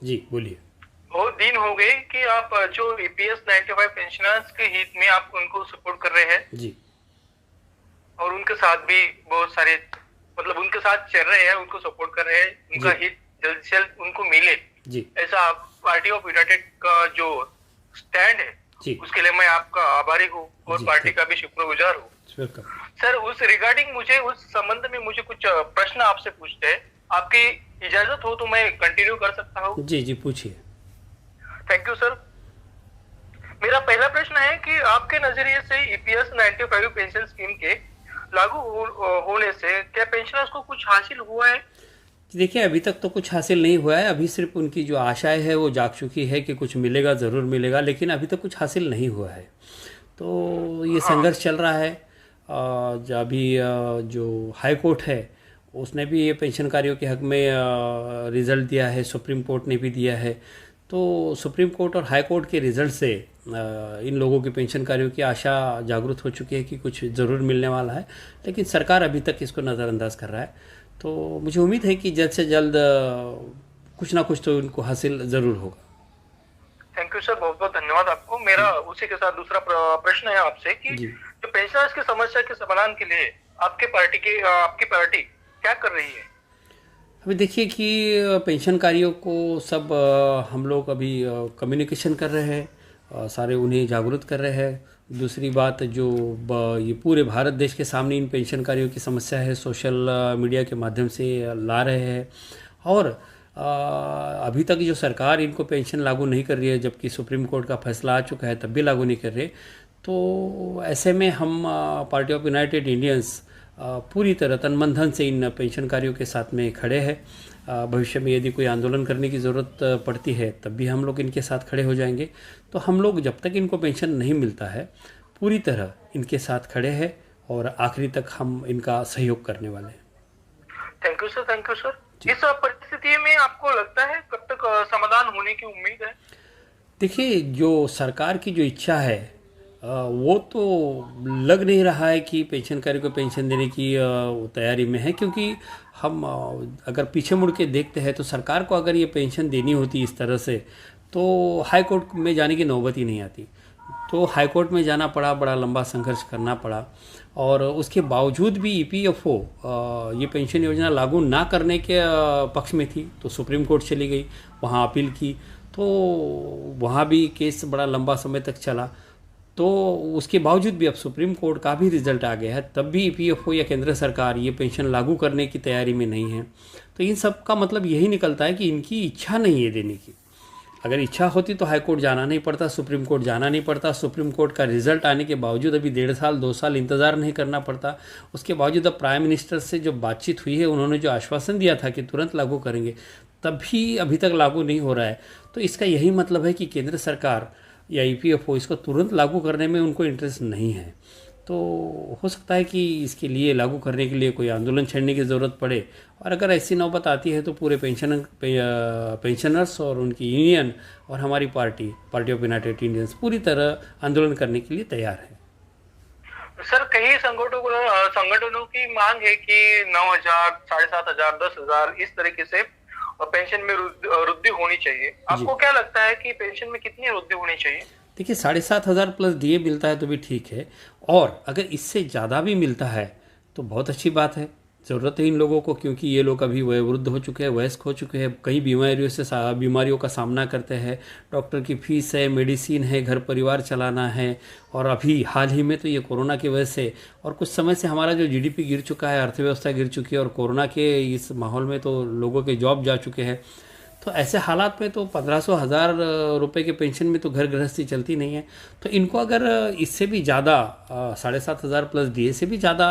जी बोलिए। बहुत दिन हो गए कि आप जो ईपीएस 95 पेंशनर्स के हित में आप उनको सपोर्ट कर रहे हैं जी और उनके साथ भी बहुत सारे मतलब उनके साथ चल रहे हैं, उनको सपोर्ट कर रहे हैं, उनका जी हित जल्द से जल्द उनको मिले, जी ऐसा आप पार्टी ऑफ यूनाइटेड का जो स्टैंड है जी उसके लिए मैं आपका आभारी हूँ और जी पार्टी थैंक का भी शुक्रगुजार हूँ। वेलकम। सर उस रिगार्डिंग मुझे उस संबंध में मुझे कुछ प्रश्न आपसे पूछते हैं, आपकी इजाजत हो तो मैं कंटिन्यू कर सकता हूँ? जी जी पूछिए। Thank you sir. मेरा पहला प्रश्न है कि आपके नजरिए से ईपीएस 95 पेंशन स्कीम के होने से क्या पेंशनर्स को कुछ हासिल हुआ है? देखिए अभी तक तो कुछ हासिल नहीं हुआ है, अभी सिर्फ उनकी जो आशाएं है वो जाग चुकी है कि कुछ मिलेगा, ज़रूर मिलेगा, लेकिन अभी तक कुछ हासिल नहीं हुआ है। तो ये हाँ। संघर्ष चल रहा है। जो अभी जो हाई कोर्ट है उसने भी ये पेंशनकारियों के हक में रिज़ल्ट दिया है, सुप्रीम कोर्ट ने भी दिया है। तो सुप्रीम कोर्ट और हाई कोर्ट के रिज़ल्ट से इन लोगों की पेंशनकारियों की आशा जागृत हो चुकी है कि कुछ ज़रूर मिलने वाला है, लेकिन सरकार अभी तक इसको नज़रअंदाज कर रहा है। तो मुझे उम्मीद है कि जल्द से जल्द कुछ ना कुछ तो इनको हासिल ज़रूर होगा। थैंक यू सर, बहुत बहुत धन्यवाद आपको। मेरा उसी के साथ दूसरा प्रश्न है आपसे कि जी जो पेंशनर्स की समस्या के समाधान के लिए आपकी पार्टी क्या कर रही है? अभी देखिए कि पेंशनकारियों को सब हम लोग अभी कम्युनिकेशन कर रहे हैं, सारे उन्हें जागरूक कर रहे हैं। दूसरी बात जो ये पूरे भारत देश के सामने इन पेंशनकारियों की समस्या है सोशल मीडिया के माध्यम से ला रहे हैं। और अभी तक जो सरकार इनको पेंशन लागू नहीं कर रही है, जबकि सुप्रीम कोर्ट का फैसला आ चुका है तब भी लागू नहीं कर रहे। तो ऐसे में हम पार्टी ऑफ यूनाइटेड इंडियंस पूरी तरह तन मन धन से इन पेंशनकारियों के साथ में खड़े हैं। भविष्य में यदि कोई आंदोलन करने की ज़रूरत पड़ती है तब भी हम लोग इनके साथ खड़े हो जाएंगे। तो हम लोग जब तक इनको पेंशन नहीं मिलता है पूरी तरह इनके साथ खड़े हैं और आखिरी तक हम इनका सहयोग करने वाले हैं। Thank you sir, thank you sir. जी इस परिस्थिति में आपको लगता है कब तक समाधान होने की उम्मीद है? देखिए जो सरकार की जो इच्छा है वो तो लग नहीं रहा है कि पेंशनकारी को पेंशन देने की वो तैयारी में है, क्योंकि हम अगर पीछे मुड़ के देखते हैं तो सरकार को अगर ये पेंशन देनी होती इस तरह से तो हाई कोर्ट में जाने की नौबत ही नहीं आती। तो हाई कोर्ट में जाना पड़ा, बड़ा लंबा संघर्ष करना पड़ा, और उसके बावजूद भी ईपीएफओ ये पेंशन योजना लागू ना करने के पक्ष में थी, तो सुप्रीम कोर्ट चली गई, वहाँ अपील की, तो वहाँ भी केस बड़ा लंबा समय तक चला। तो उसके बावजूद भी अब सुप्रीम कोर्ट का भी रिजल्ट आ गया है, तब भी ईपीएफओ या केंद्र सरकार ये पेंशन लागू करने की तैयारी में नहीं है। तो इन सब का मतलब यही निकलता है कि इनकी इच्छा नहीं है देने की। अगर इच्छा होती तो हाई कोर्ट जाना नहीं पड़ता, सुप्रीम कोर्ट जाना नहीं पड़ता, सुप्रीम कोर्ट का रिजल्ट आने के बावजूद अभी 1.5 साल 2 साल इंतज़ार नहीं करना पड़ता। उसके बावजूद अब प्राइम मिनिस्टर से जो बातचीत हुई है, उन्होंने जो आश्वासन दिया था कि तुरंत लागू करेंगे, तब भी अभी तक लागू नहीं हो रहा है। तो इसका यही मतलब है कि केंद्र सरकार या ईपीएफओ इसको तुरंत लागू करने में उनको इंटरेस्ट नहीं है। तो हो सकता है कि इसके लिए लागू करने के लिए कोई आंदोलन छेड़ने की ज़रूरत पड़े, और अगर ऐसी नौबत आती है तो पूरे पेंशनर्स और उनकी यूनियन और हमारी पार्टी ऑफ यूनाइटेड इंडियंस पूरी तरह आंदोलन करने के लिए तैयार है। सर कई संगठनों की मांग है कि 9,000, 7,500, 10,000 इस तरीके से पेंशन में वृद्धि होनी चाहिए। जी आपको क्या लगता है कि पेंशन में कितनी वृद्धि होनी चाहिए? देखिए 7,500 प्लस डीए मिलता है तो भी ठीक है, और अगर इससे ज़्यादा भी मिलता है तो बहुत अच्छी बात है। ज़रूरत है इन लोगों को, क्योंकि ये लोग अभी वयोवृद्ध हो चुके हैं, वयस्क हो चुके हैं, कई बीमारियों का सामना करते हैं। डॉक्टर की फीस है, मेडिसिन है, घर परिवार चलाना है, और अभी हाल ही में तो ये कोरोना की वजह से और कुछ समय से हमारा जो जीडीपी गिर चुका है, अर्थव्यवस्था गिर चुकी है, और कोरोना के इस माहौल में तो लोगों के जॉब जा चुके हैं। तो ऐसे हालात में तो 1,500 रुपये के पेंशन में तो घर गृहस्थी चलती नहीं है। तो इनको अगर इससे भी ज़्यादा 7,500 प्लस डीए से भी ज़्यादा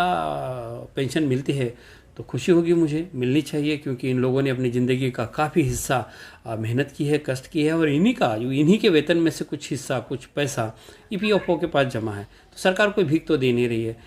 पेंशन मिलती है तो खुशी होगी, मुझे मिलनी चाहिए, क्योंकि इन लोगों ने अपनी ज़िंदगी का काफ़ी हिस्सा मेहनत की है, कष्ट की है, और इन्हीं के वेतन में से कुछ हिस्सा, कुछ पैसा ईपीएफओ के पास जमा है। तो सरकार कोई भीख तो दे नहीं रही है।